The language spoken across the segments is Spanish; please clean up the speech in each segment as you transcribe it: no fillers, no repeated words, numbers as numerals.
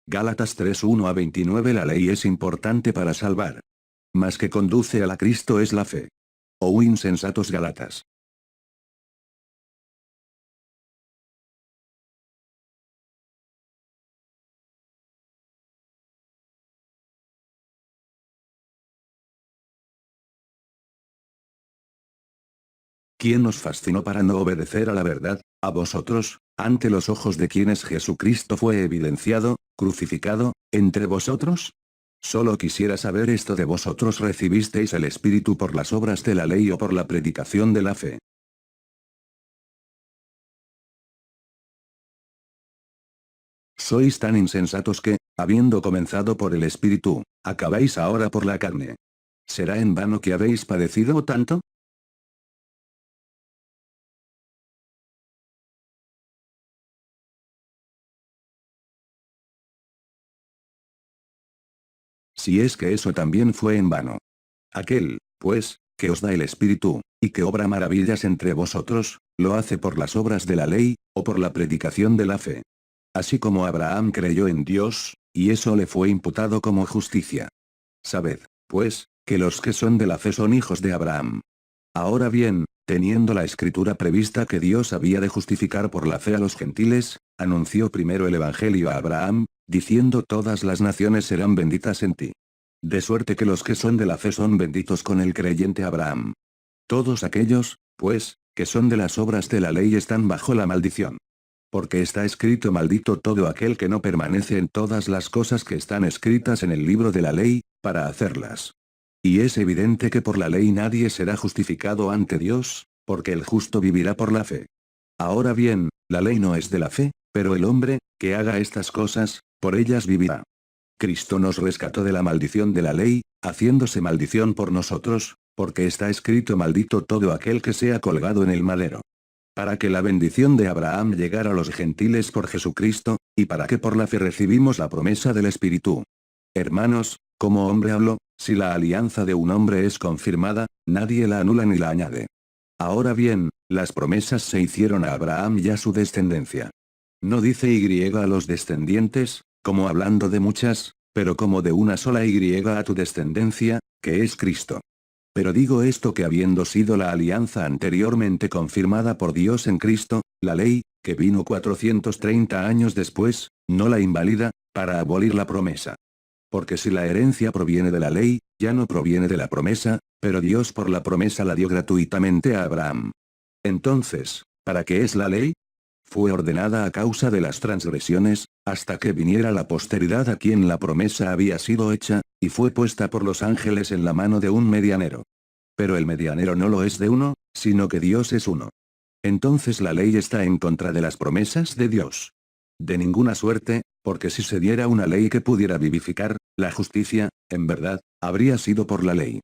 Gálatas 3:1-29. La ley es importante para salvar. Mas que conduce a la Cristo es la fe. Oh insensatos Gálatas. ¿Quién nos fascinó para no obedecer a la verdad? A vosotros, ante los ojos de quienes Jesucristo fue evidenciado, crucificado, entre vosotros. Solo quisiera saber esto de vosotros: ¿recibisteis el Espíritu por las obras de la ley o por la predicación de la fe? Sois tan insensatos que, habiendo comenzado por el Espíritu, acabáis ahora por la carne. ¿Será en vano que habéis padecido tanto? Si es que eso también fue en vano. Aquel, pues, que os da el Espíritu, y que obra maravillas entre vosotros, lo hace por las obras de la ley, o por la predicación de la fe. Así como Abraham creyó en Dios, y eso le fue imputado como justicia. Sabed, pues, que los que son de la fe son hijos de Abraham. Ahora bien, teniendo la escritura prevista que Dios había de justificar por la fe a los gentiles, anunció primero el Evangelio a Abraham, diciendo: todas las naciones serán benditas en ti. De suerte que los que son de la fe son benditos con el creyente Abraham. Todos aquellos, pues, que son de las obras de la ley están bajo la maldición. Porque está escrito: maldito todo aquel que no permanece en todas las cosas que están escritas en el libro de la ley, para hacerlas. Y es evidente que por la ley nadie será justificado ante Dios, porque el justo vivirá por la fe. Ahora bien, la ley no es de la fe, pero el hombre, que haga estas cosas, por ellas vivirá. Cristo nos rescató de la maldición de la ley, haciéndose maldición por nosotros, porque está escrito: maldito todo aquel que sea colgado en el madero. Para que la bendición de Abraham llegara a los gentiles por Jesucristo, y para que por la fe recibimos la promesa del Espíritu. Hermanos, como hombre hablo, si la alianza de un hombre es confirmada, nadie la anula ni la añade. Ahora bien, las promesas se hicieron a Abraham y a su descendencia. No dice Y a los descendientes, como hablando de muchas, pero como de una sola Y a tu descendencia, que es Cristo. Pero digo esto, que habiendo sido la alianza anteriormente confirmada por Dios en Cristo, la ley, que vino 430 años después, no la invalida, para abolir la promesa. Porque si la herencia proviene de la ley, ya no proviene de la promesa, pero Dios por la promesa la dio gratuitamente a Abraham. Entonces, ¿para qué es la ley? Fue ordenada a causa de las transgresiones, hasta que viniera la posteridad a quien la promesa había sido hecha, y fue puesta por los ángeles en la mano de un medianero. Pero el medianero no lo es de uno, sino que Dios es uno. Entonces la ley está en contra de las promesas de Dios. De ninguna suerte, porque si se diera una ley que pudiera vivificar, la justicia, en verdad, habría sido por la ley.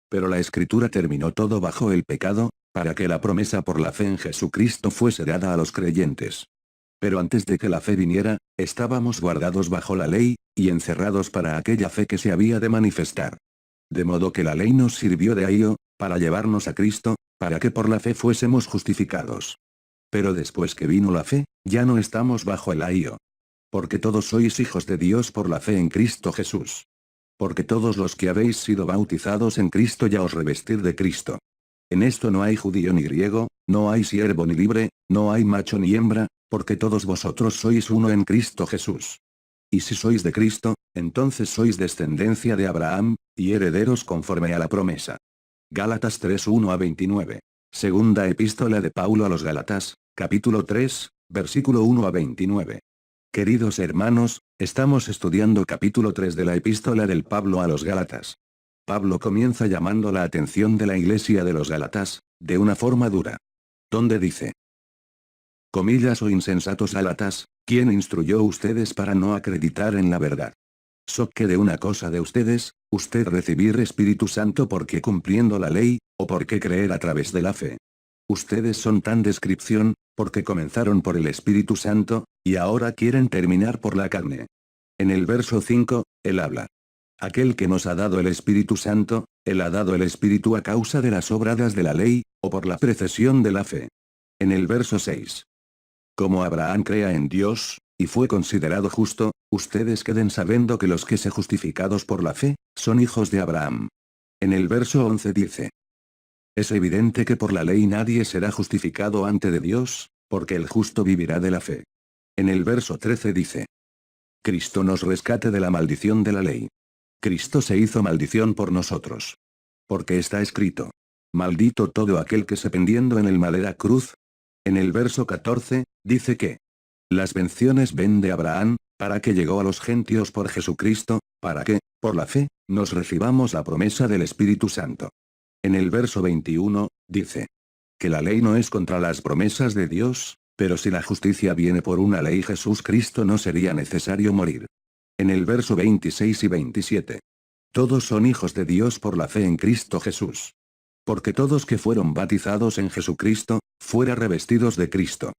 Pero la Escritura terminó todo bajo el pecado, para que la promesa por la fe en Jesucristo fuese dada a los creyentes. Pero antes de que la fe viniera, estábamos guardados bajo la ley, y encerrados para aquella fe que se había de manifestar. De modo que la ley nos sirvió de ayo, para llevarnos a Cristo, para que por la fe fuésemos justificados. Pero después que vino la fe, ya no estamos bajo el ayo. Porque todos sois hijos de Dios por la fe en Cristo Jesús. Porque todos los que habéis sido bautizados en Cristo ya os revestir de Cristo. En esto no hay judío ni griego, no hay siervo ni libre, no hay macho ni hembra, porque todos vosotros sois uno en Cristo Jesús. Y si sois de Cristo, entonces sois descendencia de Abraham, y herederos conforme a la promesa. Gálatas 3:1-29. Segunda epístola de Paulo a los Gálatas, capítulo 3, versículo 1-29. Queridos hermanos, estamos estudiando capítulo 3 de la epístola del Pablo a los Gálatas. Pablo comienza llamando la atención de la iglesia de los Gálatas, de una forma dura. Donde dice: comillas, o insensatos Gálatas, ¿quién instruyó ustedes para no acreditar en la verdad? ¿So que de una cosa de ustedes, usted recibir Espíritu Santo porque cumpliendo la ley, o porque creer a través de la fe? Ustedes son tan descripción, porque comenzaron por el Espíritu Santo, y ahora quieren terminar por la carne. En el verso 5, él habla. Aquel que nos ha dado el Espíritu Santo, él ha dado el Espíritu a causa de las obras de la ley, o por la precesión de la fe. En el verso 6. Como Abraham crea en Dios, y fue considerado justo, ustedes queden sabiendo que los que se justificados por la fe, son hijos de Abraham. En el verso 11 dice: es evidente que por la ley nadie será justificado ante de Dios, porque el justo vivirá de la fe. En el verso 13 dice: Cristo nos rescate de la maldición de la ley. Cristo se hizo maldición por nosotros. Porque está escrito: maldito todo aquel que se pendiendo en el madera cruz. En el verso 14, dice que las bendiciones ven de Abraham, para que llegó a los gentios por Jesucristo, para que, por la fe, nos recibamos la promesa del Espíritu Santo. En el verso 21, dice que la ley no es contra las promesas de Dios, pero si la justicia viene por una ley Jesús Cristo no sería necesario morir. En el verso 26 y 27. Todos son hijos de Dios por la fe en Cristo Jesús. Porque todos que fueron bautizados en Jesucristo, fuera revestidos de Cristo.